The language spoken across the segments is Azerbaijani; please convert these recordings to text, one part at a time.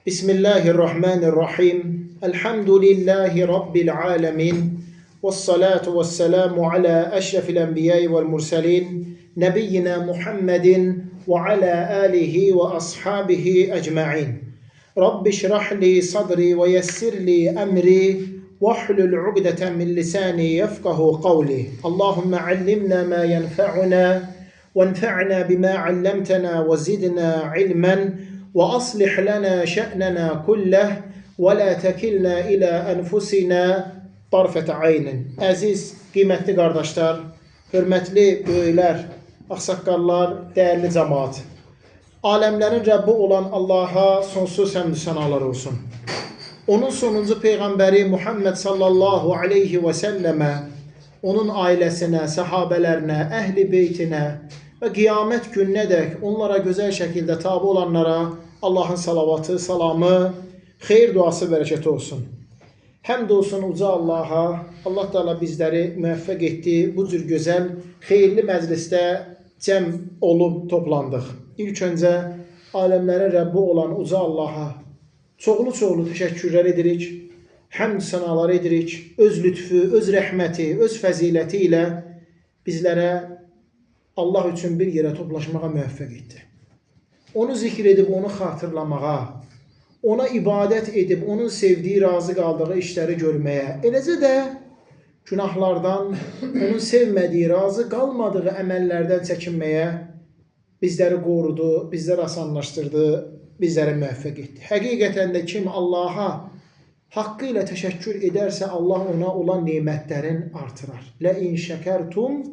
Bismillahirrahmanirrahim. Elhamdülillahi Rabbil alemin. Vessalatu vesselamu ala eşrefil enbiyayı vel murselin. Nebiyyina Muhammedin ve ala alihi ve ashabihi ecma'in. Rabbi şrahli sadri ve yessirli emri. Vahlul ugdeten min lisani yefkahu kavli. Allahümme allimna ma yenfa'una. Venfa'na bima allamtana ve zidna ilmen. وأصلح لنا شأننا كله ولا تكلنا إلى أنفسنا طرفة عين. Əziz, qiymətli qardaşlar, hörmətli böyüklər, ağsaqqallar, dəyərli cəmaat. Aləmlərin Rəbbi olan Allaha sonsuz həmd sənalar olsun. Onun sonuncu Peyğəmbəri Muhammed sallallahu aleyhi və səlləmə, onun ailəsinə, səhabələrinə, əhli beytinə və qiyamət gününədək onlara gözəl şəkildə tabi olanlara Allahın salavatı, salamı, xeyir duası, bərəkəti olsun. Həmd olsun uca Allaha, Allah Teala bizləri müvəffəq etdi, bu cür gözəl, xeyirli məclisdə cəm olub toplandıq. İlk öncə aləmlərin Rəbbi olan uca Allaha çoxlu təşəkkürlər edirik, həmd sənalar edirik, öz lütfü, öz rəhməti, öz fəziləti ilə bizlərə Allah üçün bir yerə toplaşmağa müvəffəq etdi. Onu zikr edib, onu xatırlamağa, ona ibadət edib, onun sevdiyi, razı qaldığı işləri görməyə, eləcə də günahlardan, onun sevmədiyi, razı qalmadığı əməllərdən çəkinməyə bizləri qorudu, bizləri asanlaşdırdı, bizləri müvəffəq etdi. Həqiqətən də kim Allaha haqqı ilə təşəkkür edərsə, Allah ona olan nemətlərin artırar. Lə-in şəkərtum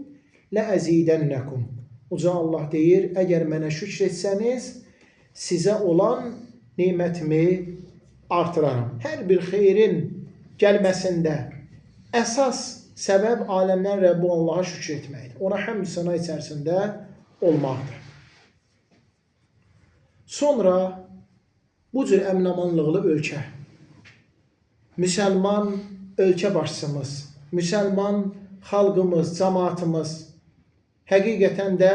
lə-əzidənnəkum. Uca Allah deyir, əgər mənə şükr etsəniz, sizə olan nemətimi artıraram. Hər bir xeyrin gəlməsində əsas səbəb aləmdən Rəbbi Allaha şükr etməkdir. Ona həmd səna içərisində olmaqdır. Sonra bu cür əmin-amanlıqlı ölkə, müsəlman ölkə başçımız, müsəlman xalqımız, cəmaatımız, həqiqətən də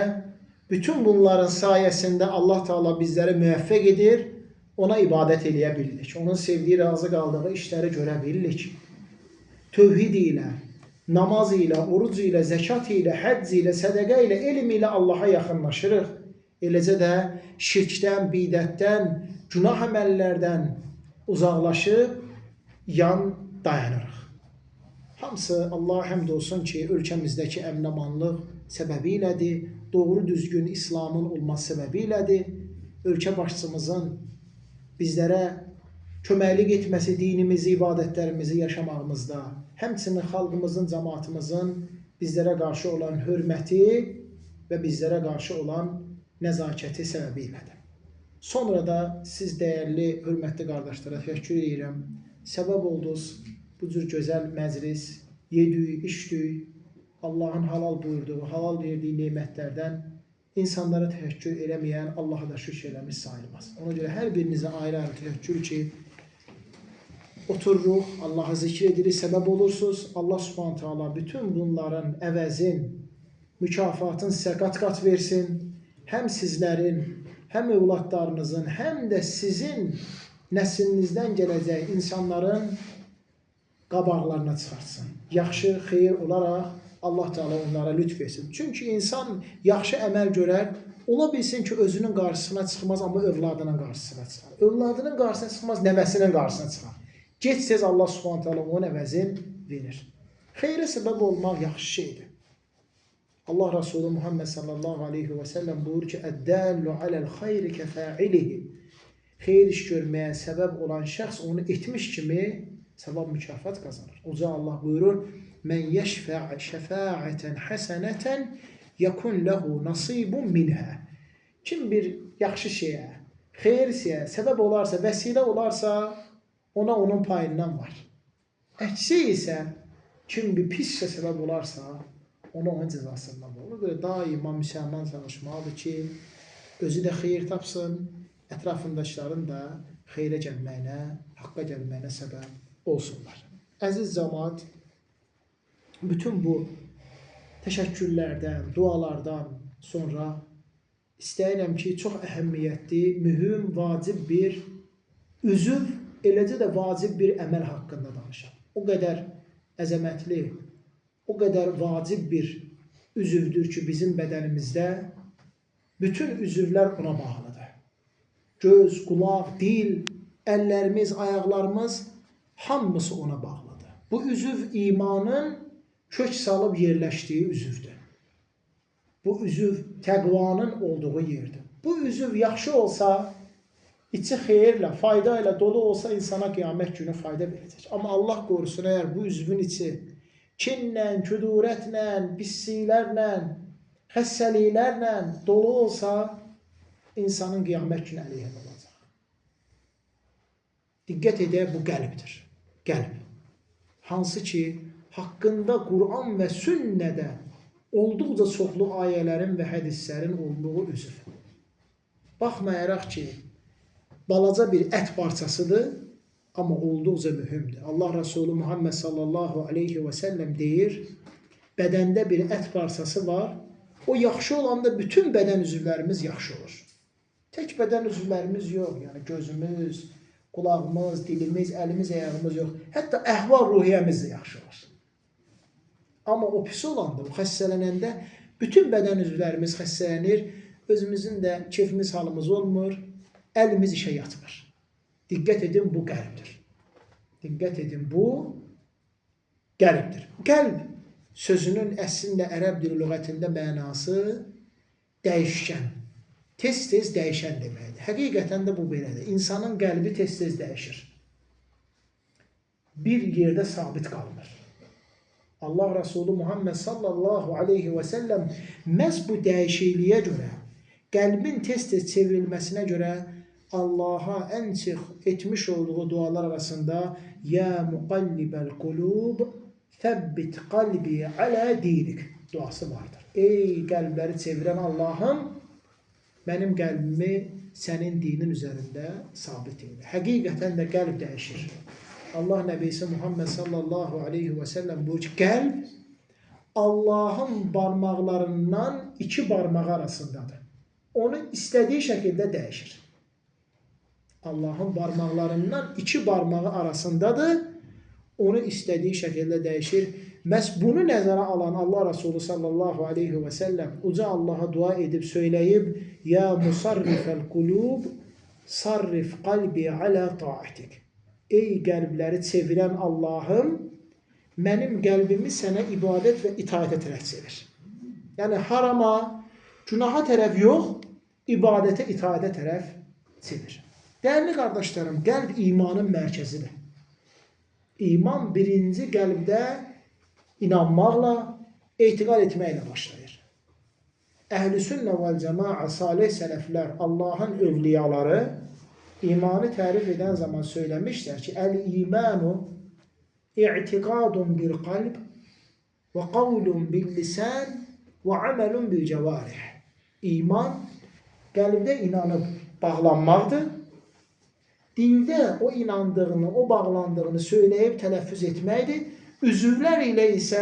bütün bunların sayəsində Allah Teala bizləri müvəffəq edir, ona ibadət eləyə bildik. Onun sevdiyi, razı qaldığı işləri görə bildik. Tövhid ilə, namaz ilə, oruc ilə, zəkat ilə, həcc ilə, sədəqə ilə, elm ilə Allaha yaxınlaşırıq. Eləcə də şirkdən, bidətdən, günah əməllərdən uzaqlaşıb yan dayanırıq. Hamısı Allaha həmd olsun ki, ölkəmizdəki əmin-amanlıq səbəbiylədir, doğru düzgün İslamın olması səbəbiylədir. Ölkə başçımızın bizlərə köməklik etməsi dinimizi, ibadətlərimizi yaşamağımızda, həmçinin xalqımızın, cəmaatımızın bizlərə qarşı olan hörməti və bizlərə qarşı olan nəzakəti səbəbiylədir. Sonra da siz dəyərli, hörmətli qardaşlara təşəkkür edirəm. Səbəb oldunuz bu cür gözəl məclis, yedik, içdik, Allahın halal buyurduğu, halal verdiyi nemətlərdən insanlara təşəkkür eləməyən Allaha da şükür eləmiş sayılmaz. Ona görə hər birinizə ayrı-ayrı təşəkkür ki, otururuq, Allahı zikr edirik, səbəb olursunuz. Allah Subhanahu Taala bütün bunların əvəzin, mükafatın sizə qat-qat versin. Həm sizlərin, həm övladlarınızın, həm də sizin nəslinizdən gələcək insanların qabaqlarına çıxartsın. Yaxşı, xeyir olaraq Allah Teala onlara lütf etsin. Çünki insan yaxşı əməl görər, ola bilsin ki, özünün qarşısına çıxmaz, amma övladının qarşısına çıxar. Övladının qarşısına çıxmaz, nəvəsinin qarşısına çıxar. Gec-tez Allah Subhanahu Taala onun əvəzin verir. Xeyrə səbəb olmaq yaxşı şeydir. Allah Resulü Muhammed sallallahu aleyhi və səlləm buyurur ki, Əddəllu aləl xeyri kəfəilihi. Xeyr iş görməyə səbəb olan şəxs onu etmiş kimi sevab mükafat qazanır. Uca Allah buyurur, Mən yəşfə' şəfə'ətən həsənətən yəkun ləhu nasibun minhə. Kim bir yaxşı şeyə, xeyir şeyə səbəb olarsa, vəsilə olarsa, ona onun payından var. Əksi isə, kim bir pis səbəb olarsa, ona onun cəzasından var. Ona görə daima müsəlman çalışmalıdır ki, özü də xeyir tapsın, ətrafındaşların da xeyrə gəlməyinə, haqqa gəlməyinə səbəb olsunlar. Əziz cəmaat, bütün bu təşəkkürlərdən, dualardan sonra istəyirəm ki, çox əhəmiyyətli, mühüm, vacib bir Üzv eləcə də vacib bir əməl haqqında danışır. O qədər əzəmətli, o qədər vacib bir üzvdür ki, bizim bədənimizdə bütün üzvlər ona bağlıdır. Göz, qulaq, dil, əllərimiz, ayaqlarımız hamısı ona bağlıdır. Bu üzv imanın kök salıb yerləşdiyi üzvdür. Bu üzv təqvanın olduğu yerdir. Bu üzv yaxşı olsa, içi xeyirlə, fayda ilə dolu olsa insana qiyamət günü fayda verəcək. Amma Allah qorusun, əgər bu üzvün içi kinlə, küdurətlə, pisliklərlə, xəstəliklərlə dolu olsa, insanın qiyamət günü əleyhinə olacaq. Diqqət edək, bu qəlbdir. Qəlb. Hansı ki, haqqında Quran və sünnədə olduqca çoxlu ayələrin və hədislərin olduğu üzv. Baxmayaraq ki, balaca bir ət parçasıdır, amma olduqca mühümdür. Allah Resulü Muhammed sallallahu aleyhi və səlləm deyir, bədəndə bir ət parçası var, o yaxşı olanda bütün bədən üzvlərimiz yaxşı olur. Tək bədən üzvlərimiz yox, yəni gözümüz, qulağımız, dilimiz, əlimiz, ayağımız yox. Hətta əhval ruhiyyəmiz də yaxşı olur. Amma o pis olanda, o xəstələnəndə bütün bədən üzvlərimiz xəstələnir, özümüzün də keyfimiz halımız olmur, əlimiz işə yatmır. Diqqət edin, bu qəlbdir. Diqqət edin, bu qəlbdir. Qəlb sözünün əslində ərəb dili lüğətində mənası dəyişkən, tez-tez dəyişən deməkdir. Həqiqətən də bu belədir. İnsanın qəlbi tez-tez dəyişir. Bir yerdə sabit qalmır. Allah Resulü Muhammed sallallahu aleyhi və səlləm məhz bu dəyişikliyə görə, qəlbin tez-tez çevrilməsinə görə Allaha ən çox etmiş olduğu dualar arasında Ya muqallibəl qulub Fəbbit qalbi alə dinik duası vardır. Ey qəlbləri çevirən Allahım, mənim qəlbimi sənin dinin üzərində sabit edir. Həqiqətən də qəlb dəyişir. Allah Nəbisi Muhammed sallallahu aleyhi və səlləm buyur ki, qəlb Allahın barmaqlarından iki barmağı arasındadır. Onu istədiyi şəkildə dəyişir. Allahın barmaqlarından iki barmağı arasındadır. Onu istədiyi şəkildə dəyişir. Məhz bunu nəzərə alan Allah Resulü sallallahu aleyhi və səlləm uca Allaha dua edib söyləyib Ya musarrifəl qulub sarrif qalbi alə taatik. Ey qəlbləri çevirən Allahım, mənim qəlbimi sənə ibadət və itaətə tərəf çevir. Yəni harama, günaha tərəf yox, ibadətə, itaətə tərəf çevir. Dəyərli qardaşlarım, qəlb imanın mərkəzidir. İman birinci qəlbdə inanmaqla, etiqad etməklə başlayır. Əhl-i sünnə vəl cəmaə, salih sələflər, Allahın övliyaları imanı tərif edən zaman söyləmişlər ki, əl-imanu i'tiqadun bil qalb və qavlun bil lisan və amelun bil cəvarih. İman qəlbdə inanıb bağlanmaqdır. Dildə o inandığını, o bağlandığını söyləyib tələffüz etməkdir. Üzvlər ilə isə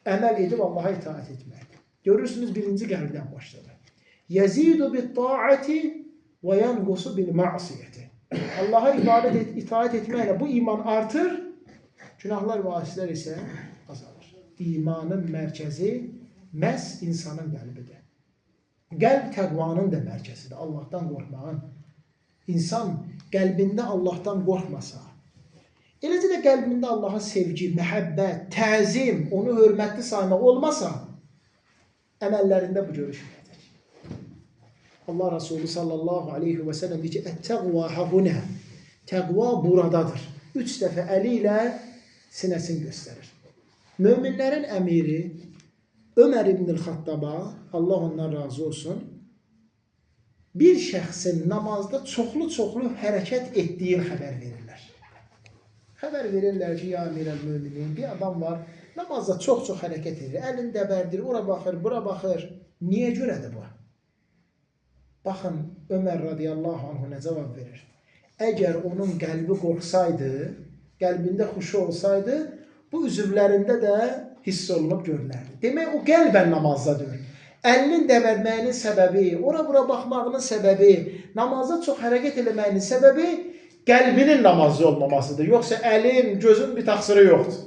əməl edib Allaha itaat etməkdir. Görürsünüz, birinci qəlbdən başladı. Yəzidu bit taati və yanqusu bil ma'siyyəti. Allaha itaat etməklə bu iman artır, günahlar və asilər isə azalır. İmanın mərkəzi məhz insanın qəlbidir. Qəlb təqvanın da mərkəzidir, Allahdan qorxmağın. İnsan qəlbində Allahdan qorxmasa, eləcə də qəlbində Allaha sevgi, məhəbbət, təzim, onu hörmətli saymaq olmasa, əməllərində bu görüşməyəcək. Allah Resulü sallallahu aleyhi və səlləm deyir ki, ət-təqva hahunə, təqva buradadır. 3 dəfə əli ilə sinəsini göstərir. Möminlərin əmiri Ömər ibn-i Xattaba, Allah ondan razı olsun, bir şəxsin namazda çoxlu hərəkət etdiyi xəbər verirlər. Xəbər verirlər ki, ya əmirəl möminin, bir adam var, namazda çox hərəkət edir, əlini dəbərdir, ora baxır, bura baxır. Niyə görədir bu? Baxın, Ömər radiyallahu anhu nə cavab verir? Əgər onun qəlbi qorxsaydı, qəlbində xuşu olsaydı, bu üzvlərində də hiss olunub görülərdi. Demək, o qəlbən namazdadır. Əlinin dəbərməyinin səbəbi, ora-bura baxmağının səbəbi, namazda çox hərəkət eləməyinin səbəbi qəlbinin namazlı olmamasıdır. Yoxsa əlin, gözün bir təqsiri yoxdur.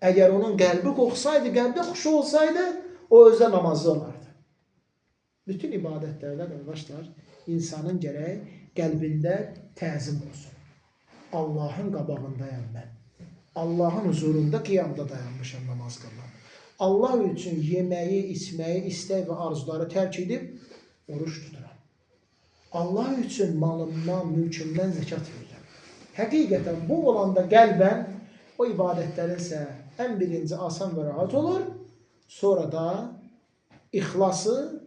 Əgər onun qəlbi qorxsaydı, qəlbi xuşu olsaydı, o özdə namazlı olardı. Bütün ibadətlərdə, qardaşlar, insanın gərək qəlbində təzim olsun. Allahın qabağındayam mən. Allahın huzurunda qiyamda dayanmışam namaz qılıram. Allah üçün yeməyi, içməyi, istək və arzuları tərk edib oruç tuturam. Allah üçün malımdan, mülkümdən zəkat verirəm. Həqiqətən bu olanda qəlbən o ibadətlərin isə ən birinci asan və rahat olur. Sonra da ixlası,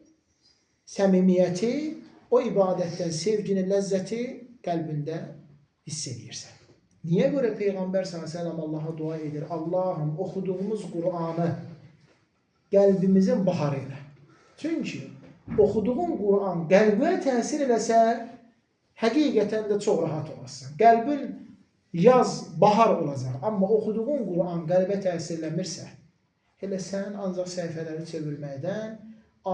səmimiyyəti, o ibadətdən sevgini, ləzzəti qəlbində hiss edirsən. Niyə görə Peyğəmbər s.ə.v Allaha dua edir? Allahım, oxuduğumuz Qur'anı qəlbimizin baharı ilə. Çünki oxuduğun Qur'an qəlbə təsir eləsə, həqiqətən də çox rahat olasın. Qəlbin yaz, bahar olacaq. Amma oxuduğun Qur'an qəlbə təsir eləmirsə, elə sən ancaq səhifələri çevirməkdən,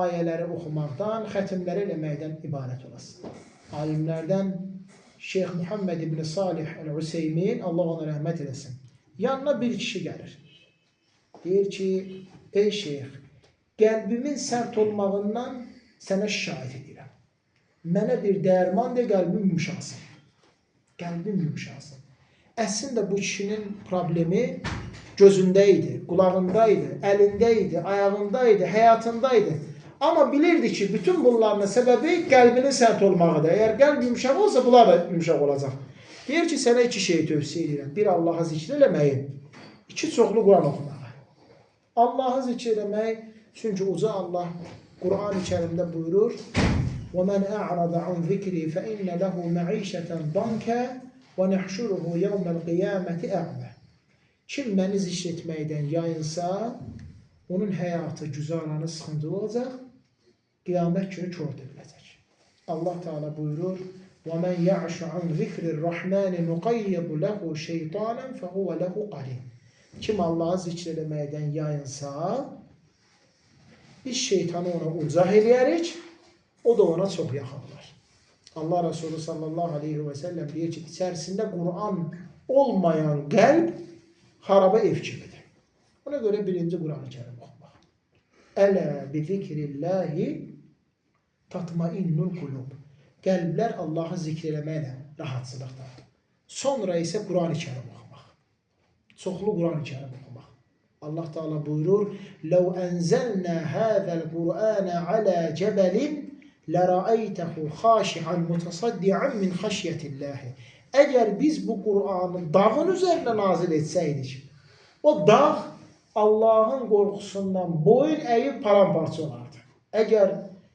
ayələri oxumaqdan, xətimləri eləməkdən ibarət olasın. Alimlərdən Şeyx Muhammed ibn Salih el-Useymin, Allah ona rəhmət eləsin, yanına bir kişi gəlir. Deyir ki, ey şeyx, qəlbimin sərt olmağından sənə şikayət edirəm. Mənə bir dərman de, qəlbim yumuşasın. Qəlbim yumuşasın. Əslində bu kişinin problemi gözündə idi, qulağındaydı, əlindəydi, ayağındaydı, həyatındaydı. Amma bilirdi ki, bütün bunların səbəbi qəlbinin sərt olmağıdır. Əgər qəlb yumuşaq olsa, bunlar da yumuşaq olacaq. Deyir ki, sənə iki şey tövsiyə edirəm. Bir, Allah'a zikr eləməyi. İki, çoxlu Quran oxumağı. Allah'ı zikr eləmək, çünki uca Allah Quran-ı Kərimdə buyurur, وَمَنْ أَعْرَضَ عَنْ ذِكْرِي فَإِنَّ لَهُ مَعِيشَةً ضَنْكَ وَنَحْشُرُهُ يَوْمَ الْقِيَامَةِ أَعْمَى. Kim məni zikr etməkdən yayınsa, onun həyatı, güzaranı sıxıntılı olacaq, qiyamət günü kör ediləcək. Allah Teala buyurur, وَمَنْ يَعْشُ عَنْ ذِكْرِ الرَّحْمَانِ نُقَيِّضُ لَهُ شَيْطَانًا فَهُوَ لَهُ قَرِينٌ. Kim Allah'ı zikr eləməkdən yayınsa, biz şeytanı ona uzaq eləyərik, o da ona çox yaxın olar. Allah Resulü sallallahu aleyhi ve sellem deyir ki, içərisində Qur'an olmayan qəlb haraba ev kimidir. Ona görə birinci Qur'an-ı Kərim oxumaq. Ələ bi zikrillahi tatmainnul qulub. Qəlblər Allah'ı zikr eləməklə rahatsızlıqdadır. Sonra isə Qur'an-ı Kərim oxumaq. Çoxlu Qur'an-ı Kərim oxumaq. Allah Teala buyurur, لَوْ أَنْزَلْنَا هَذَا الْقُرْآنَ عَلَى جَبَلٍ لَرَأَيْتَهُ خَاشِعًا مُتَصَدِّعًا مِنْ خَشْيَةِ اللّٰهِ. Əgər biz bu Qur'anı dağın üzərində nazil etsəydik, o dağ Allah'ın qorxusundan boyun əyib paramparça olardı. Əgər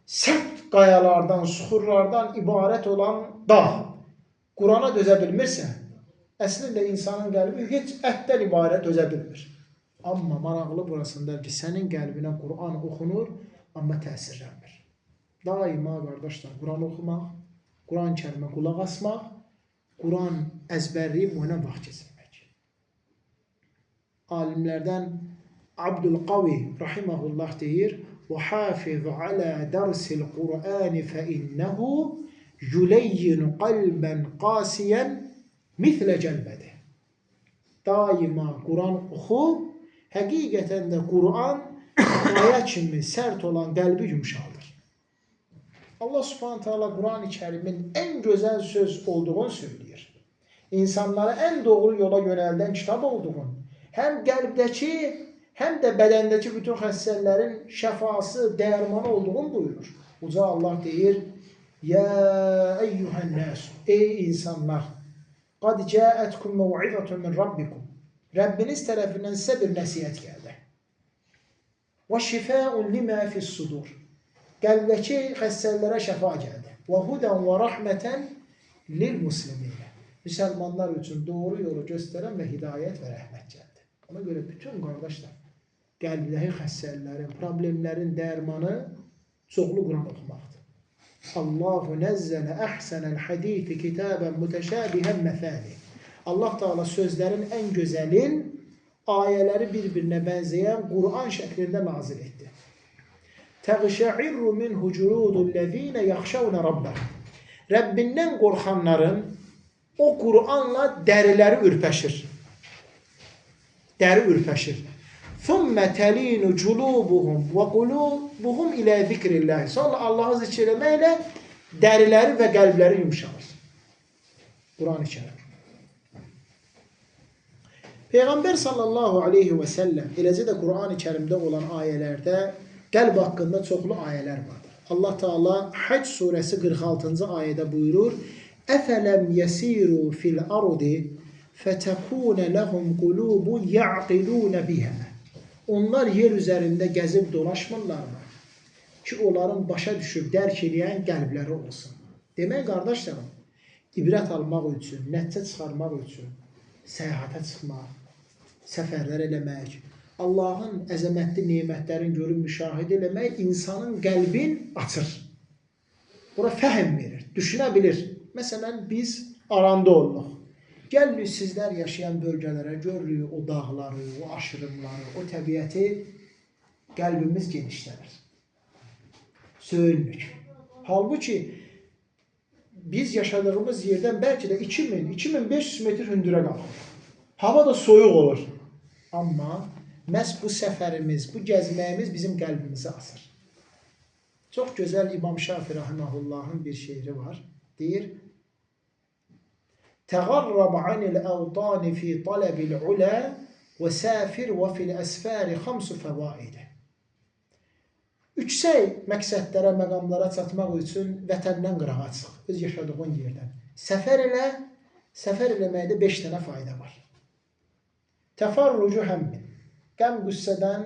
sərt qayalardan, suxurlardan ibarət olan dağ Qur'ana dözə bilmirsə, əslində insanın qəlbi heç ətdən ibarət dözə bilmir. Amma maraqlı burasındadır ki, sənin qəlbinə Qur'an oxunur, amma təsirlənmir. Daima qardaşlar, Qur'an oxumaq, Qur'an kərimə qulaq asmaq, Qur'an əzbərləyib ona vaxt keçirmək. Alimlərdən Abdülqavi rahiməhullah deyir, وَحَافِظْ عَلَى دَرْسِ الْقُرْآنِ فَإِنَّهُ يُلَيِّنُ قَلْبًا قَاسِيًا مِثْلَ جَلْبَدِ. Daima Qur'an oxu, həqiqətən də Qur'an qaya kimi sərt olan qəlbi yumuşaldır. Allah Subhanahu Teala Qur'an-ı Kərimin ən gözəl söz olduğunu söyləyir. İnsanları ən doğru yola yönəldən kitab olduğunu, həm qəlbdəki, həm də bədəndəki bütün xəstələrin şəfası, dərmanı olduğunu buyurur. Uca Allah deyir, Ya eyyuhən nəs, ey insanlar, qad cəətkum məv'izətun min rabbikum. Rəbbiniz tərəfindən sizə bir nəsiyyət gəldi. Və şifəun limə fis-sudur. Qəlbdəki xəstələrə şəfa gəldi. Və hudən və rəhmətən lil-musliminə. Müsəlmanlar üçün doğru yolu göstərən və hidayət və rəhmət gəldi. Ona görə bütün qardaşlar, qəlbdəki xəstələrin, problemlərin dərmanı çoxlu Qur'an oxumaqdır. Allahu nəzzələ əhsənəl hədisi kitabən mütəşəbihən məfəli. Allah Teala sözlərin ən gözəlin, ayələri bir-birinə bənzəyən Qur'an şəklində nazil etdi. Təğşəirru minhu culudullezine yaxşavna rabbahum. Rəbbindən qorxanların o Qur'anla dəriləri ürpəşir. Dəri ürpəşir. ثُمَّ تَلِينُ جُلُوبُهُمْ وَقُلُوبُهُمْ إِلَى ذِكْرِ اللّٰهِ Sonra Allah'ı zikr etməklə dəriləri və qəlbləri yumuşalır. Quran-ı Kerim. Peyğəmbər sallallahu aleyhi və səlləm eləcə də Quran-ı Kerimdə olan ayələrdə qəlb haqqında çoxlu ayələr vardır. Allah Teala Hac surəsi 46-cı ayədə buyurur: "Əfələm yəsiru fil ardi fətəkuna lehum qulubun ya'qilun biha." Onlar yer üzərində gəzib dolaşmırlarmı ki, onların başa düşüb dərk edən qəlbləri olsun. Demək qardaşlarım, ibrət almaq üçün, nəticə çıxarmaq üçün səyahətə çıxmaq, səfərlər eləmək, Allahın əzəmətli nemətlərini görüb müşahidə eləmək insanın qəlbin açır. Bura fəhm verir, düşünə bilir. Məsələn, biz aranda oluruq. Gəlirik sizlər yaşayan bölgələrə, görürük o dağları, o aşırımları, o təbiəti, qəlbimiz genişlənir. Söyünlük. Halbuki biz yaşadığımız yerdən bəlkə də 2000-2500 metr hündürə qalxır. Hava da soyuq olur. Amma məhz bu səfərimiz, bu gəzməyimiz bizim qəlbimizi asır. Çox gözəl İmam Şafi rahiməhullahın bir şeiri var. Deyir: "Təğarrab anil əvtani fi talabil ula və safir və fil əsfari xamsu fəvaid." Yüksək məqsədlərə, məqamlara çatmaq üçün vətəndən qırağa çıx, öz yaşadığın yerdən. Səfər eləməkdə 5 dənə fayda var. Təfarrucu həmmin, qəm qüssədən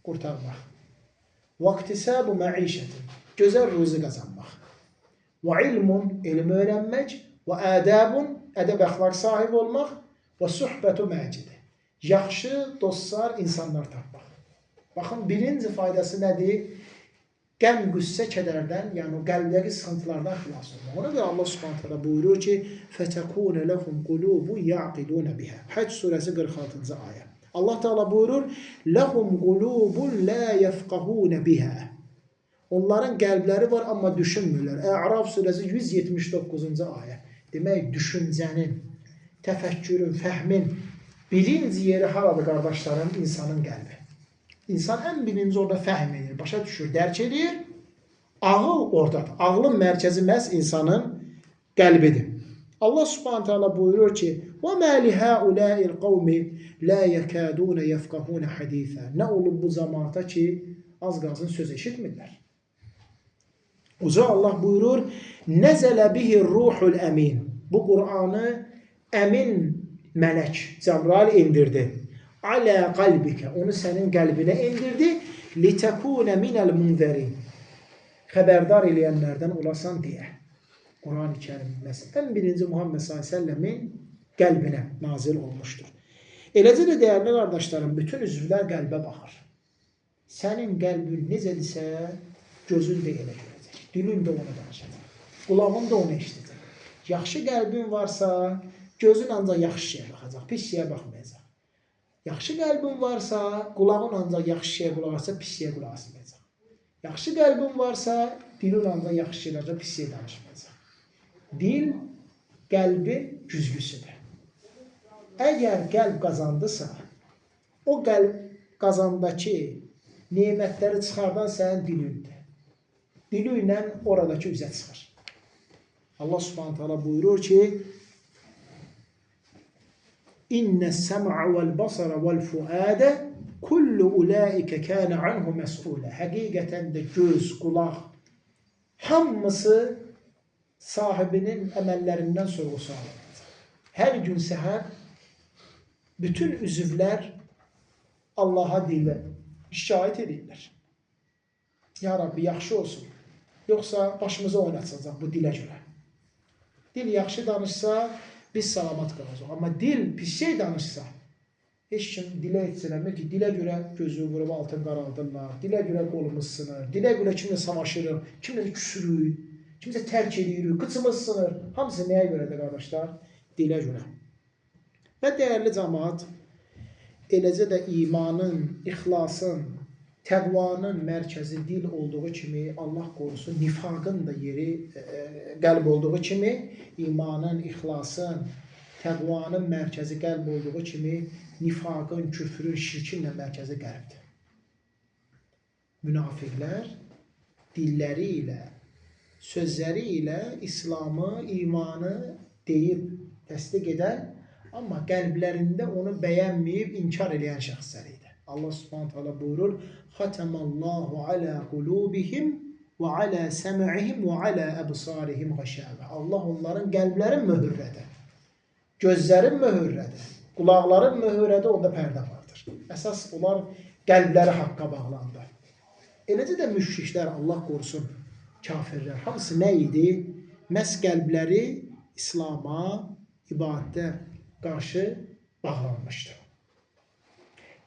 qurtarmaq. Vaktisabu məişətin, gözəl ruzi qazanmaq. Və ilmun, elm öyrənmək. Və ədəbun, ədəb əxlaq sahibi olmaq. Və suhbətu məcidi, yaxşı dostlar, insanlar tapmaq. Baxın, birinci faydası nədir? Qəm, qüssə, kədərdən, yəni o qəlbdəki sıxıntılardan xilas olmaq. Ona görə Allah Subhanahu taala buyurur ki: "Fətəkun lehum qulubun ya'qilun biha." Hac surəsi 46-cı ayə. Allah Teala buyurur: "Lehum qulubun la yefqahun biha." Onların qəlbləri var, amma düşünmürlər. Əraf surəsi 179-cu ayə. Demək, düşüncənin, təfəkkürün, fəhmin birinci yeri haradır qardaşlarım? İnsanın qəlbi. İnsan ən birinci orada fəhm edir, başa düşür, dərk edir. Ağıl oradadır. Ağlın mərkəzi məhz insanın qəlbidir. Allah Subhanahu taala buyurur ki: "Və mə lihəulâil qavmi la yekadun yefqahun hadîsə." Nə olub bu cəmaata ki, az qalsın söz eşitmirlər. Uca Allah buyurur: "Nəzələ bihi ruhul əmin." Bu Qur'anı əmin mələk Cəbrail indirdi. Alə qalbikə, onu sənin qəlbinə indirdi. Litəkunə minəl munzərin, xəbərdar eləyənlərdən olasan deyə. Quran-ı Kerim məsələn, ən birinci Muhammed s.ə.v-in qəlbinə nazil olmuşdur. Eləcə də dəyərli qardaşlarım, bütün üzvlər qəlbə baxır. Sənin qəlbin necədirsə, gözün də elə görəcək. Dilin də onu danışacaq. Qulağın da onu eşidəcək. Yaxşı qəlbin varsa, gözün ancaq yaxşı şeyə baxacaq, pis şeyə baxmayacaq. Yaxşı qəlbin varsa, qulağın ancaq yaxşı şeyə qulaq asacaq, pis şeyə qulaq asmayacaq. Yaxşı qəlbin varsa, dilin ancaq yaxşı şeyə danışacaq, pis şeyə danışmayacaq. Dil qəlbin güzgüsüdür. Əgər qəlb qazandısa, o qəlb qazandakı nemətləri çıxardan sənin dilindir. Dili ilə oradakı üzə çıxır. Allah Subhanahu taala buyurur ki: "İnne's-sem'a vel-basara vel-fuade kullu ulaika kana anhu mes'ula." Həqiqətən də göz, qulaq hamısı sahibinin əməllərindən sorğu-sual edəcək. Hər gün səhər bütün üzvlər Allaha deyirlər, şikayət edirlər. Ya Rabbi, yaxşı olsun. Yoxsa başımıza oynatacaq bu dilə görə. Dil yaxşı danışsa, biz salamat qalacaq. Amma dil pis şey danışsa, heç kim dilə etsinəmir ki, dilə görə gözü vurub altın qaraldırlar, dilə görə qolumuz sınır, dilə görə kimlə savaşırıq, kimlə küsürük, kimsə tərk edirik, qıçımız sınır. Hamısı nəyə görədir, qardaşlar? Dilə görə. Və dəyərli cəmaat, eləcə də imanın, ixlasın, Təqvanın mərkəzi dil olduğu kimi, Allah qorusun, nifaqın da yeri qəlb olduğu kimi, imanın, ixlasın, təqvanın mərkəzi qəlb olduğu kimi, nifaqın, küfrün, şirkin də mərkəzi qəlbdir. Münafiqlər dilləri ilə, sözləri ilə İslamı, imanı deyib, təsdiq edən, amma qəlblərində onu bəyənməyib, inkar edən şəxslər idi. Allah subhanahu teala buyurur, Xatamallahu ala qulubihim və ala səm'ihim və ala əbsarihim ғəşəvə. Allah onların qəlblərin möhürlədi, gözlərin möhürlədi, qulaqların möhürlədi, onda pərdə vardır. Əsas onlar qəlbləri haqqa bağlandı. Eləcə də müşriklər, Allah qorusun, kafirlər, hamısı nə idi? Məhz qəlbləri İslama, ibadətə qarşı bağlanmışdır.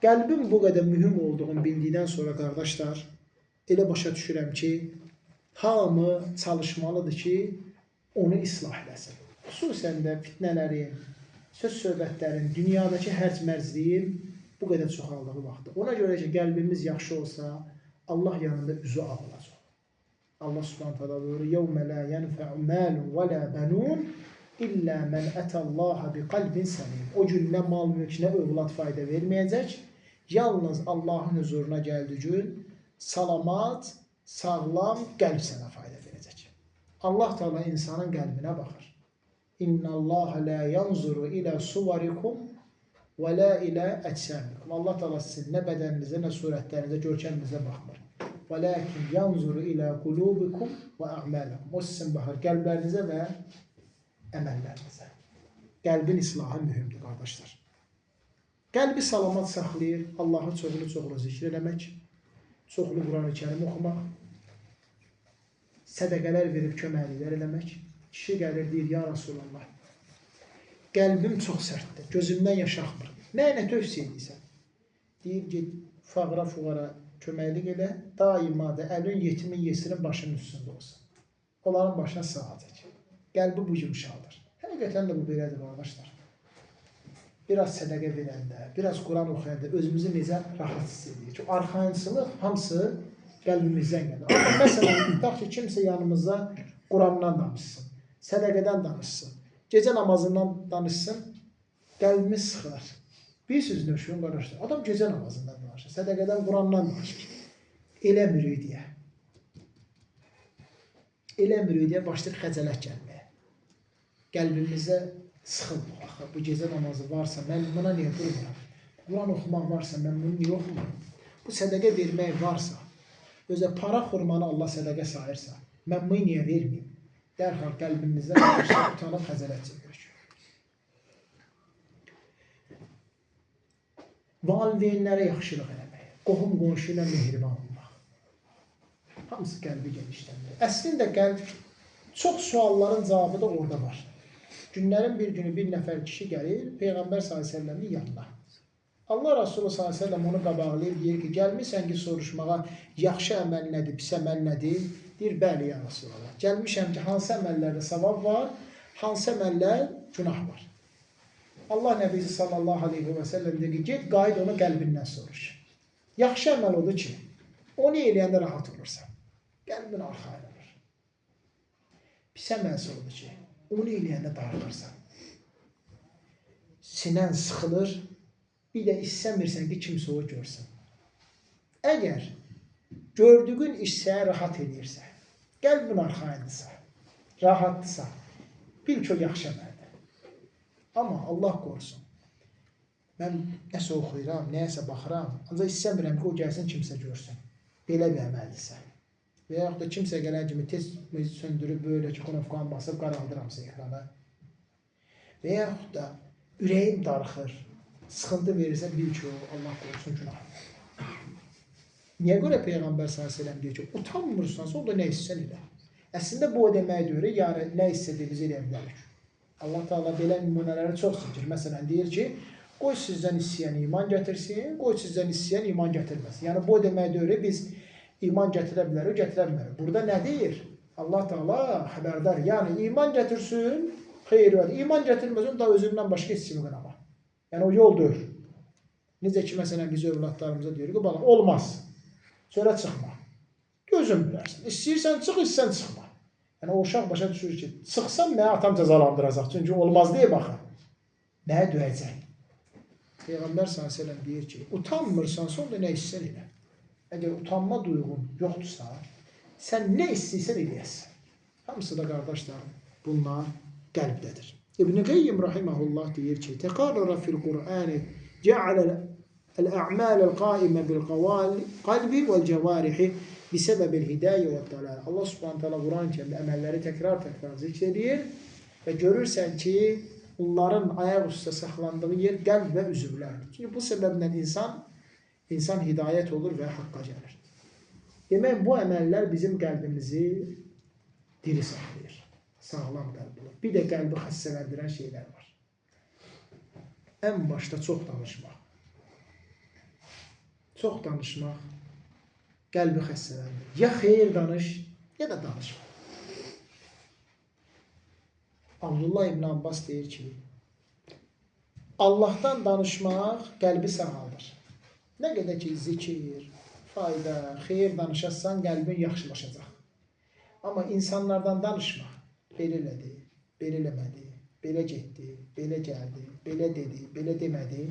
Qəlbin bu qədər mühüm olduğunu bildikdən sonra, qardaşlar, elə başa düşürəm ki, hamı çalışmalıdır ki, onu islah eləsin. Xüsusən də fitnələrin, söz söhbətlərin, dünyadakı hərc-mərcliyin bu qədər çoxaldığı vaxtda. Ona görə ki, qəlbimiz yaxşı olsa, Allah yanında üzü ağ olacaq. Allah subhanahu teala buyurur, يَوْمَ لَا يَنْفَعُ مَالٌ وَلَا بَنُونَ İllə mən ətəllaha bi qalbin səlim. O gün nə mal mülk, nə övlad fayda verməyəcək. Yalnız Allahın huzuruna gəldiyi gün salamat, sağlam qəlb sənə fayda verəcək. Allah Teala insanın qəlbinə baxır. İnnallaha la yanzuru ila suvarikum və la ila əcsamikum. Allah Teala sizin nə bədəninizə, nə surətlərinizə, görkəminizə baxmır. Və lakin yanzuru ila qulubikum və a'malikum. O sizin baxır qəlblərinizə və əməllərinizə. Qəlbin islahı mühümdür, qardaşlar. Qəlbi salamat saxlayır, Allahı çoxlu zikr eləmək, çoxlu Quran-ı Kərim oxumaq, sədəqələr verib köməkliklər eləmək. Kişi gəlir, deyir, ya Rasulallah, qəlbim çox sərtdir, gözümdən yaş axmır. Nə tövsiyə edirsən? Deyir, get, fağra, fuqara köməklik elə, daima da əlin, yetimin, yesirin başının üstündə olsun. Onların başına sağa çək. Qəlbi bu yumuşaldır. Həqiqətən də bu belədir, qardaşlar. Biraz sədəqə verəndə, biraz Quran oxuyanda özümüzü necə rahat hiss edirik. Çünki arxayınçılıq hamısı qəlbimizdən gəlir. Məsələn, tutaq ki, kimsə yanımızda Qurandan danışsın, sədəqədən danışsın, gecə namazından danışsın, qəlbimiz sıxılar. Bilirsiniz nə üçün, qardaşlar? Adam gecə namazından danışır, sədəqədən, Qurandan danışır. Elə müridiyə. Elə müridiyə başlayır xəcələt gəlməyə. Qəlbimizə sıxılmır. Axı, bu gecə namazı varsa, mən buna niyə durmuram? Quran oxumaq varsa, mən bunu niyə oxumuram? Bu sədəqə vermək varsa, özə para xurmanı Allah sədəqə sayırsa, mən bunu niyə verməyim? Dərhal qəlbimizdə utanıb xəcələt çəkirik. Valideynlərə yaxşılıq eləmək, qohum qonşu ilə mehriban olmaq. Hamısı qəlbi genişləndirir. Əslində qəlb çox sualların cavabı da orada var. Günlərin bir günü bir nəfər kişi gəlir Peyğəmbər s.ə.v-in yanına. Allah Rasulü s.ə.v onu qabaqlayır, deyir ki, gəlmişsən ki, soruşmağa yaxşı əməl nədir, pis əməl nədir? Deyir, bəli, ya Rasulullah. Gəlmişəm ki, hansı əməllərdə savab var, hansı əməllər günah var. Allah Nəbisi sallallahu aleyhi və səlləm deyir ki, get, qayıt onu qəlbindən soruş. Yaxşı əməl odur ki, onu eləyəndə rahat olursan. Qəlbin arxaylanır. Pis əməl odur ki, onu eləyəndə darılırsan. Sinən sıxılır, bir də istəmirsən ki, kimsə o görsün. Əgər gördüyün işsəyə rahat edirsə, qəlbin arxayındırsa, rahatdırsa, bil ki, o yaxşı əməldir. Amma Allah qorusun, mən nəsə oxuyuram, nəyəsə baxıram, ancaq istəmirəm ki, o gəlsin, kimsə görsün. Belə bir əməldirsə. Və yaxud da kimsə gələn kimi tez söndürüb, böyle ki, konofqan basıb, qaraldıramsa ekrana. Və yaxud da ürəyim darıxır, sıxıntı verirsə, bil ki, Allah qorusun günah. Niyə görə Peyğəmbər s.ə.v deyir ki, utanmırsansa, o da nə istəsən elə. Əslində, bu o demək deyir, yəni nə istədiyimiz eləyə bilərik. Allah Teala belə nümunələri çox çəkir. Məsələn, deyir ki, qoy sizdən istəyən iman gətirsin, qoy sizdən istəyən iman gətirməsin. Yəni, bu o demək deyir, biz iman gətirə bilərik, gətirə bilərik. Burada nə deyir? Allah Teala xəbərdar. Yəni, iman gətirsin, xeyir var. İman gətirməsin, da özündən başqa heç kimi qınama. Yəni, o yol deyir. Necə ki, məsələn, biz övladlarımıza deyirik ki, bala, olmaz. Çölə çıxma. Gözün bilərsən. İstəyirsən çıx, istəyirsən çıxma. Yəni o uşaq başa düşür ki, çıxsam mənə atam cəzalandıracaq. Çünki olmaz deyə baxın. Nəyə döyəcək? Peyğəmbər s.ə.v deyir ki, utanmırsansa onda nə istəyirsən elə. Əgər utanma duyğun yoxdursa, sən nə istəyirsən eləyəsən. Hamısı da qardaşlar, bunlar qəlbdədir. İbn-i Qeyyim rahiməhullah deyir ki, təqarrara fil Qur'ani cəaləl-ə'məl qaimə bil-qalbi vəl-cəvarihi bisəbəbil hidayə və dalal. Allah Subhanahu taala Quran-ı Kərimdə əməlləri təkrar zikr edir və görürsən ki, onların ayaq üstə saxlandığı yer qəlb və üzvlərdir. Çünki bu səbəblə insan hidayət olur və haqqa gəlir. Demək, bu əməllər bizim qəlbimizi diri saxlayır. Sağlam qəlb olur. Bir də qəlbi xəstələndirən şeylər var. Ən başda çox danışmaq. Çox danışmaq qəlbi xəstələndirir. Ya xeyir danış, ya da danışma. Abdullah ibn Abbas deyir ki, Allahdan danışmaq qəlbi sağaldır. Nə qədər ki, zikir, fayda, xeyir danışarsan, qəlbin yaxşılaşacaq. Amma insanlardan danışmaq, belə elədi, belə eləmədi, belə getdi, belə gəldi, belə dedi, belə demədi,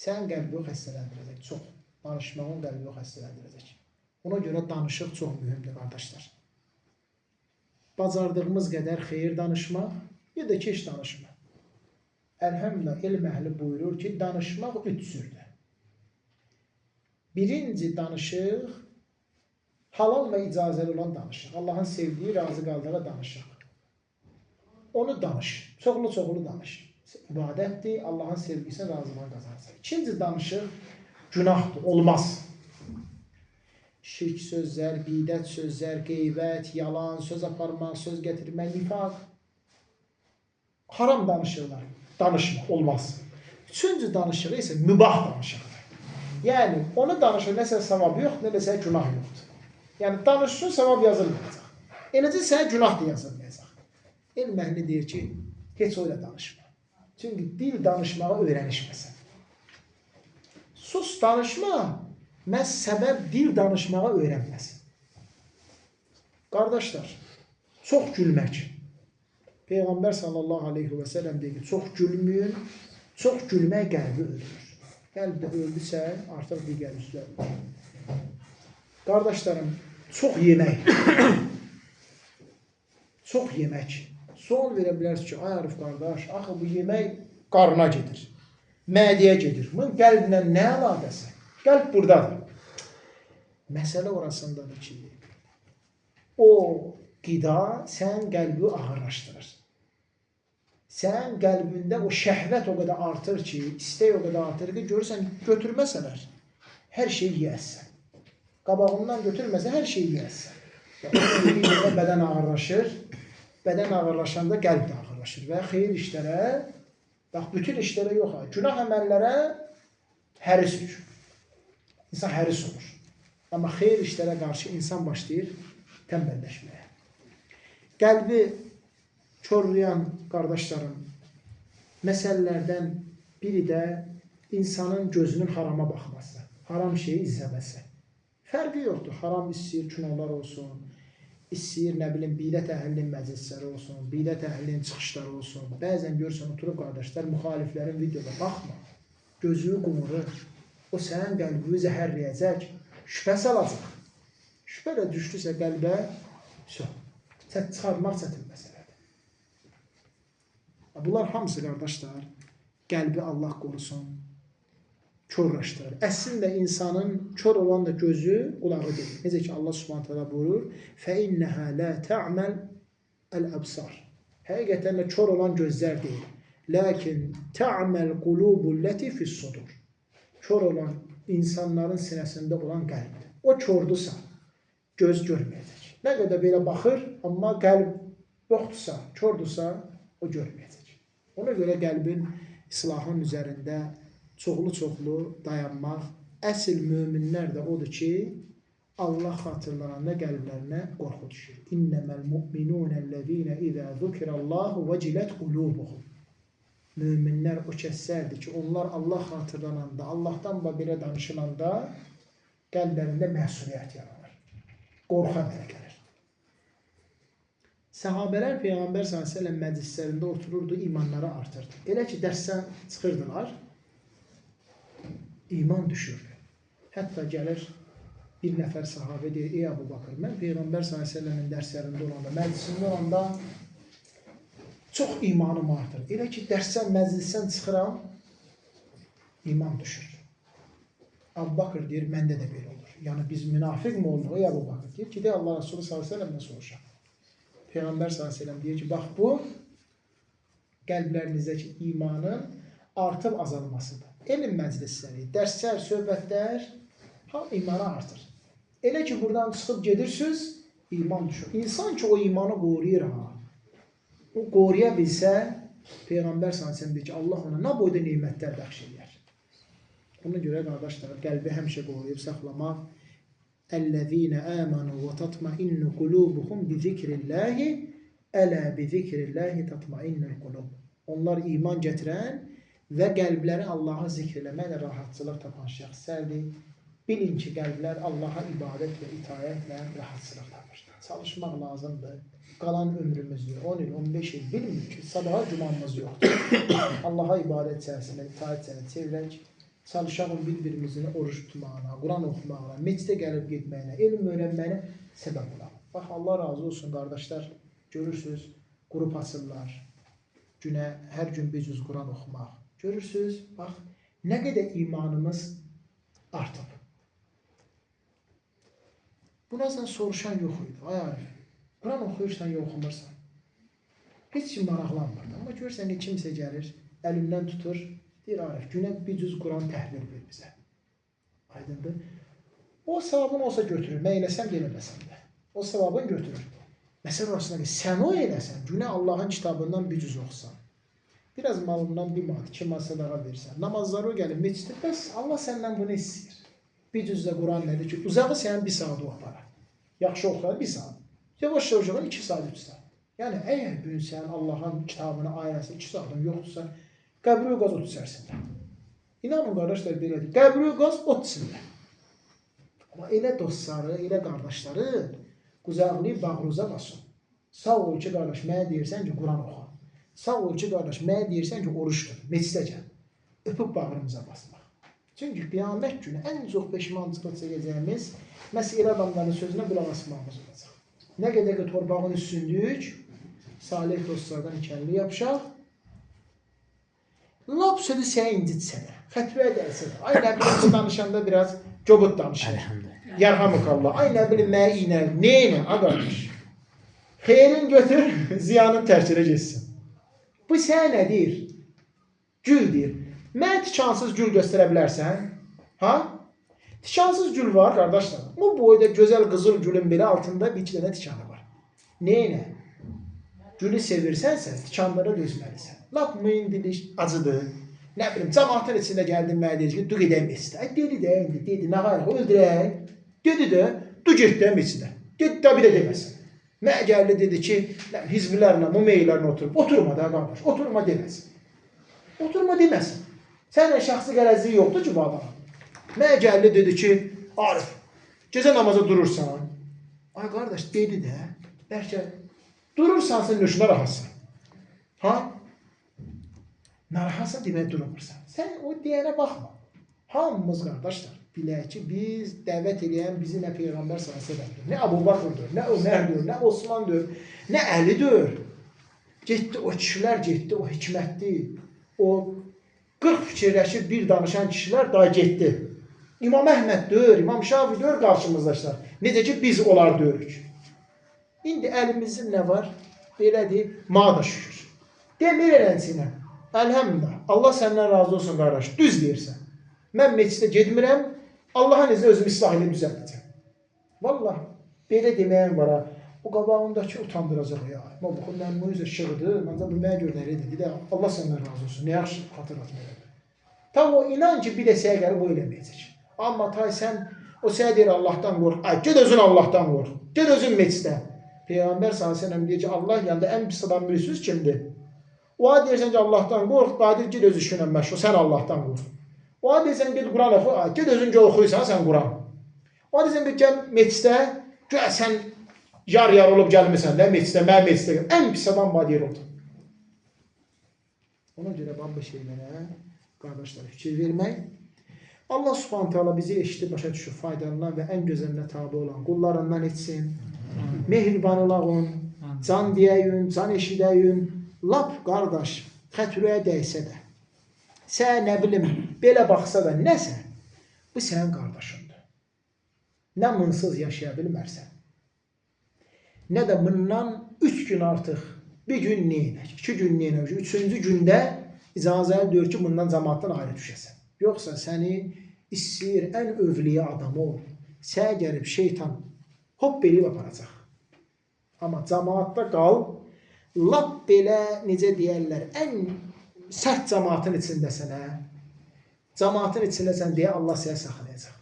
sən qəlbi xəstələndirəcək, çox. Danışmağın qəlbi xəstələndirəcək. Ona görə danışıq çox mühümdür, qardaşlar. Bacardığımız qədər xeyir danışmaq, ya da keç danışmaq. Əlhəmdülillah, elm əhli buyurur ki, danışmaq 3 cürdür. Birinci danışıq, halal və icazəli olan danışıq. Allahın sevdiyi, razı qaldığı danışıq. Onu danış, çoxlu danış. İbadətdir, Allahın sevgisini, razılığını qazanırsan. İkinci danışıq, günahdır, olmaz. Şirk sözlər, bidət sözlər, qeybət, yalan, söz aparmaq, söz gətirmək, nifaq. Haram danışırlar, danışma, olmaz. Üçüncü danışığı isə mübah danışıqdır. Yəni, onu danışır, nəsə savab yoxdur, nəsə günah yoxdur. Yəni, danışsın, savab yazılmayacaq. Eləcə sənə günah da yazılmayacaq. Elm əhli deyir ki, heç o ilə danışma. Çünki dil danışmağı öyrənişməsən. Sus danışma, məhz səbəb dil danışmağı öyrənməsin. Qardaşlar, çox gülmək. Peyğəmbər sallallahu aleyhi və səlləm deyir ki, çox gülməyin, çox gülmək qəlbi öldürür. Qəlbdə öldüsə, artıq digər üzvlər olur. Qardaşlarım, çox yemək. Çox yemək. Sual verə bilərsiniz ki, ay Arif qardaş, axı bu yemək qarına gedir, mədəyə gedir. Bunun qəlblə nə əlaqəsi? Qəlb buradadır. Məsələ orasındadır ki, o qida sən qəlbi ağırlaşdırır. Sən qəlbində o şəhvət o qədər artır ki, istək o qədər artır ki, görürsən, götürməsələr, hər şeyi yiyəsən. Qabağından götürməsə, hər şeyi yiyəsən. Və bədən ağırlaşır, bədən ağırlaşanda qəlb də ağırlaşır və xeyir işlərə, bax, bütün işlərə yox, günah əməllərə həris olur. İnsan həris olur. Amma xeyir işlərə qarşı insan başlayır tənbəlləşməyə. Qəlbi körlayan qardaşlarım, məsələlərdən biri də insanın gözünün harama baxması, haram şeyi izləməsi. Fərqi yoxdur, haram istəyir kinolar olsun, istəyir, nə bilim, bidət əhlinin məclisləri olsun, bidət əhlinin çıxışları olsun. Bəzən görürsən, oturub qardaşlar, müxaliflərin videoda baxma, gözü qumurur, o sənin qəlbini zəhərləyəcək, şübhə salacaq. Şübhə də düşdüsə qəlbə, çıxarmaq çətin məsələdir. Bunlar hamısı, qardaşlar, qəlbi Allah qorusun, körləşdirir. Əslində insanın kör olan da gözü, qulağı deyil. Necə ki Allah Subhanahu taala buyurur: "Fəinnəhə la ta'mal el-absar." Həqiqətən də kör olan gözlər deyil. Lakin ta'mal qulubul-lati fi's-sudur. Kör olan insanların sinəsində olan qəlbdir. O kördürsə, göz görməyəcək. Nə qədər belə baxır, amma qəlb yoxdursa, kördürsə, o görməyəcək. Ona görə qəlbin islahın üzərində çoxlu dayanmaq, əsl möminlər də odur ki, Allah xatırlananda qəlblərinə qorxu düşür. İnnəməl mu'minunəl-ləzīnə izə zukirallahu vəcilət qulubuhum. Möminlər o kəslərdir ki, onlar Allah xatırlananda, Allahdan belə danışılanda Qəlblərində məsuliyyət yaranır. Qorxu əmələ gəlir. Səhabələr Peyğəmbər s.ə.v məclislərində otururdu, imanları artırdı. Elə ki, dərsdən çıxırdılar, iman düşürdü. Hətta gəlir bir nəfər sahabə deyir, ey Əbu Bakır, mən Peyğəmbər s.ə.v-in dərslərində olanda, məclisində olanda çox imanım artır. Elə ki, dərsdən, məclisdən çıxıram, iman düşür. Əbu Bakır deyir, məndə də belə olur. Yəni, biz münafiq mi olduq? Ey Əbu Bakır deyir ki, Allah Resulü s.ə.v-dən soruşaq. Peyğəmbər s.ə.v deyir ki, bax bu, qəlblərinizdəki imanın artıb azalmasıdır. Elm məclisləri, dərslər, söhbətlər, imanı artır. Elə ki, buradan çıxıb gedirsiniz, iman düşür. İnsan ki, o imanı qoruyur, o qoruya bilsə, Peyğəmbər s.ə.v deyir ki, Allah ona nə boyda neymətlər bəxş edir. Ona görə, qardaşlar, qəlbi həmişə qoruyub saxlamaq, اَلَّذ۪ينَ آمَنُوا وَتَطْمَئِنُّ قُلُوبُهُمْ بِذِكْرِ اللّٰهِ أَلَا بِذِكْرِ اللّٰهِ تَطْمَئِنُّ الْقُلُوبُ. Onlar iman gətirən və qəlbləri Allah'a zikr eləməklə rahatçılıq tapan şəxslərdir. Bilin ki, qəlblər Allah'a ibadət və itayətlə rahatçılıq tapır. Çalışmaq lazımdır. Qalan ömrümüzü 10 il, 15 il bilmir ki, sabaha cumamız yoxdur. Allah'a ibadət içərisində, itayət içərisində çevirək. Çalışalım bir-birimizin oruç tutmağına, Quran oxumağına, meclisə gəlib getməyinə, elm öyrənməyinə səbəb olalım. Bax, Allah razı olsun, qardaşlar. Görürsünüz, qrup açırlar. Günə, hər gün bir cüz Quran oxumaq. Görürsünüz, bax, nə qədər imanımız artıb. Buna sən soruşan yox idi. Ay Arif, Quran oxuyursan, ya oxumursan. Heç kim maraqlanmırdı. Amma görürsən ki, kimsə gəlir, əlimdən tutur, deyir Arif, günə bir cüz Quran təhvil ver bizə. Aydındır. O savabını olsa götürür. Mən eləsəm, eləməsəm də. O savabını götürür. Məsələ orasında ki, sən o eləsən, günə Allahın kitabından bir cüz oxusan. Biraz malından bir manat, 2 manat sadaqa versən. Namazları o gəlir, meclisdə, bəs Allah səndən bunu istəyir. Bir cüzdə Quran nədir ki, uzağı sənin 1 saat oxulara. Yaxşı oxular 1 saat. Yavaş oxuyan 2 saat, 3 saat. Yəni, əgər gün sən Allahın kitabını ayırəsən, 2 saatın yoxdursa, qəbri qaz ot içərisində. İnanın, qardaşlar, belədir. Qəbri qaz ot içində. Amma elə dostları, elə qardaşları quzaqlayıb bağrınıza basın. Sağ ol ki, qardaş, mənə deyirsən ki, Quran oxu. Sağ ol ki, qardaş, mənə deyirsən ki, oruç tut, meclisə gəl. Öpüb bağrımıza basmaq. Çünki qiyamət günü ən çox peşmançılıq çəkəcəyimiz məhz elə adamların sözünə qulaq asmağımız olacaq. Nə qədər ki, torpağın üstündük, salih dostlardan ikənli yapışaq, lap sözü sənə incit sənə, xətbəyə dərsin. Ay nə bilim, danışanda biraz cobut danışır. Yarhamukallah. Ay nə bilim, mənə iynə, neyinə, qardaş? Xeyrin götür, ziyanın tərkinə geçsin. Bu sənə nə deyir? Gül deyir. Mənə tikansız gül göstərə bilərsən? Ha? Tikansız gül var, qardaşlar. Bu boyda gözəl qızıl gülün belə altında bir iki dənə tikanı var. Neyinə? Gülü sevirsənsə, tikanlara dözməlisən. Lap mühim diliş acıdır. Nə bilim, cəmaatın içində gəldim mənə deyir ki, du gedəyim meçidə. Ay, dedi də, indi, dedi, nə qayaq, öldürək. Dedi də, du getdəyim meçidə. Dedi də, bir də deməsin. Mənə gəldi, dedi ki, hizbilərlə, mumeylərlə oturub. Oturma da, qardaş, oturma deməsin. Oturma deməsin. Sənin şəxsi qərəzliyi yoxdur ki, bu adama. Mənə gəldi, dedi ki, Arif, gecə namaza durursan. Ay, qardaş, dedi də, bəlkə, durursansa nöşünə rahatsın. Ha? Narahatsan demək durmursan. Sən o deyənə baxma. Hamımız qardaşlar bilək ki, biz dəvət edən bizi nə Peyğəmbər s.ə.v-dir, nə Əbu Bakırdır, nə Ömərdir, nə Osmandır, nə Əlidir. Getdi o kişilər, getdi o hikmətdir. O 40 fikirləşib bir danışan kişilər daha getdi. İmam Əhməd dör, İmam Şafi dör qarşımızdaşlar. Necə ki biz onlar dörük. İndi əlimizin nə var? Belədir, mağa da şükür. Demir elənsinə. Əlhəmdülillah. Allah səndən razı olsun, qardaş. Düz deyirsən. Mən meclisdə gedmirəm. Allahın izni özümü islah edib düzəltəcəm. Vallah, belə deməyən var ha. Bu qabağındakı utandıracaq ya. Bu mənim özə şığıdır. Məncə bu mənə görə nəyə dedi. Allah səndən razı olsun. Nə yaxşı xatırlatma elədi. Tam o inan ki, bir də səyə gəlib o eləməyəcək. Amma tay sən, o səyə deyir Allahdan qorx. Ay, ged özün Allahdan qorx. Ged özün meclisdə. Peyğəmbər s.ə.v deyir ki, Allah yanında ən pis adam bilirsiniz kimdir? O ad deyirsən ki, Allahdan qorx, qadir ged öz işinlə məşğul, sən Allahdan qorx. O ad deyirsən ki, Quran oxu, ged özün ki, oxuyursan, sən Quran. O desin ki, gəl meçdə, gəl sən yar olub gəlmirsən də meçdə, mən meçdə. Ən pis adam var yer oldu. Ona görə bu şeylərə, qardaşlar, fikir vermək. Allah subhanahu teala bizi eşitib, başa düşüb, faydalanan və ən gözəlinə tabi olan qullarından etsin. Mehriban olağın, can deyəyün, can eşidəyün, lap qardaş, xətrüyə dəysə də, sən nə bilim, belə baxsa da nəsə, bu sənin qardaşındır. Nə mınsız yaşaya bilmərsən, nə də bundan 3 gün artıq, bir gün neyinək, 2 gün neyinək, 3-cü gündə icazə diyor ki, bundan cəmaatdan ayrı düşəsən. Yoxsa səni istəyir, ən övliyə adam ol, sənə gəlib şeytan hop beləyib aparacaq. Amma cəmaatda qal, lap belə, necə deyərlər, ən sərt cəmaatın içindəsən, cəmaatın içindəsən deyə Allah sənə saxlayacaq.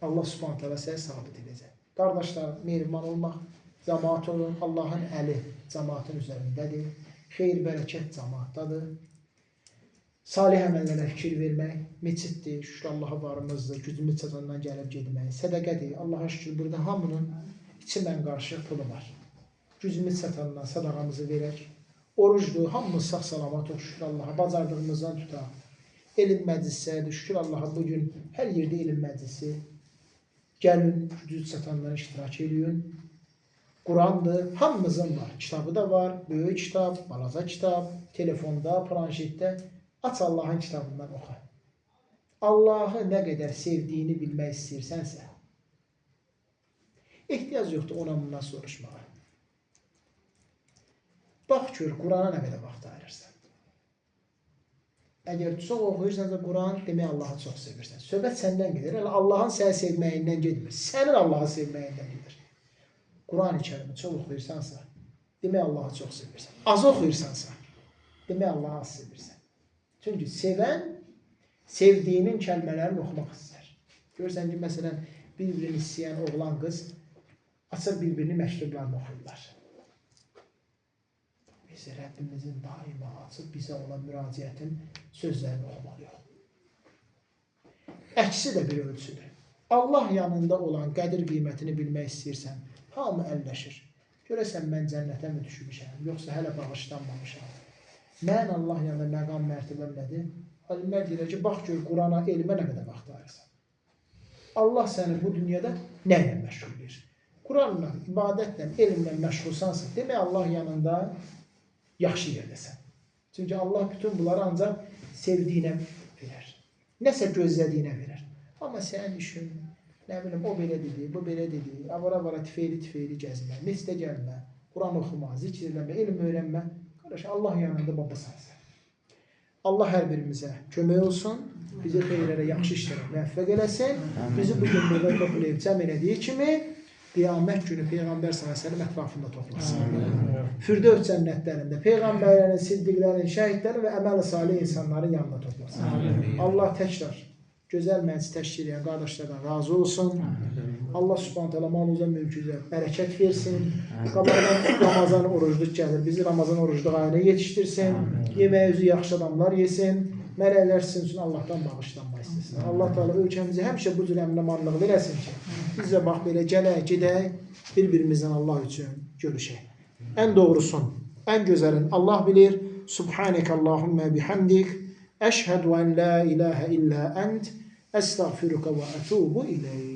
Allah subhanahu teala sənə sabit edəcək. Qardaşlar, mehriban olmaq, cəmaat olun, Allahın əli cəmaatın üzərindədir, xeyir, bərəkət cəmaatdadır. Salih əməllərə fikir vermək, meçiddir, şükür Allaha varımızdır, gücümüz çatandan gəlib gedmək, sədəqədir, Allaha şükür, burada hamının içindən qarşı pulu var. Gücümüz çatandan sadaqamızı verək, orucdur, hamımız sağ-salamat ol, şükür Allaha, bacardığımızdan tutaq. Elm məclisədir, şükür Allaha, bugün hər yerdə elm məclisi, gəlin, gücümüz çatandan iştirak edin. Qurandır, hamımızın var, kitabı da var, böyük kitab, balaca kitab, telefonda, planşetdə. Aç Allahın kitabından oxu. Allahı nə qədər sevdiyini bilmək istəyirsənsə, ehtiyac yoxdur ona bundan soruşmağa. Bax gör, Qurana nə qədər vaxt ayırırsan. Əgər çox oxuyursansa Quran, demək Allahı çox sevirsən. Söhbət səndən gedir, Allahın səni sevməyindən gedmir, sənin Allahı sevməyindən gedir. Quran-ı Kərimi çox oxuyursansa, demək Allahı çox sevirsən. Az oxuyursansa, demək Allahı az sevirsən. Çünki sevən, sevdiyinin kəlmələrini oxumaq istər. Görürsən ki, məsələn, bir-birini istəyən oğlan qız açır bir-birini məktublarını oxuyurlar. Biz Rəbbimizin daima açıb bizə olan müraciətin sözlərini oxumalıyıq. Əksi də bir ölçüdür. Allah yanında olan qədir qiymətini bilmək istəyirsən, hamı əlləşir. Görəsən, mən cənnətə mi düşmüşəm, yoxsa hələ bağışlanmamışam. Mən Allah yanında məqam mərtəbəm nədir? Alimlər deyir ki, bax gör, Qurana, elmə nə qədər vaxt ayırsan. Allah səni bu dünyada nə ilə məşğulləyir? Quranla, ibadətlə, elmlə məşğulsansa, demək Allah yanında yaxşı yerdəsən. Çünki Allah bütün bunları ancaq sevdiyinə verir. Nəsə gözlədiyinə verir. Amma sənin işin, nə bilim, o belə dedi, bu belə dedi, avara-avara, tifeyli gəzmə, mesdə gəlmə, Quran oxuma, zikr eləmə, elm öyrənmə. Allah yanında babasansə. Allah hər birimizə kömək olsun, bizi xeyrlərə, yaxşı işlərə müvəffəq eləsin, bizi bugün burada toplayıb cəm elədiyi kimi, qiyamət günü Peyğəmbər s.ə.v ətrafında toplasın. Firdevs cənnətlərində Peyğəmbərlərin, siddiqlərin, şəhidlərin və əməl-i salih insanların yanında toplasın. Allah təkrar gözəl məclis təşkil edən qardaşlardan razı olsun. Allah subhanahu teala malımıza, mülkümüzə bərəkət versin. Qabaqdan Ramazan orucluq gəlir. Bizi Ramazan orucluq ayına yetişdirsin. Yeməyi üzü yaxşı adamlar yesin. Mələklər sizin üçün Allahdan bağışlanma istəsin. Allah Teala ölkəmizi həmişə bu cür əminəmanlıq verəsin ki, biz də bax belə gələk, gedək, bir-birimizdən Allah üçün görüşək. Ən doğrusun, ən gözəlin Allah bilir. Subhanəkə Allahümmə bihamdik. Əşhədu ən la ilahə illə ənt. Əstəğfiruka və ətubu iləyik.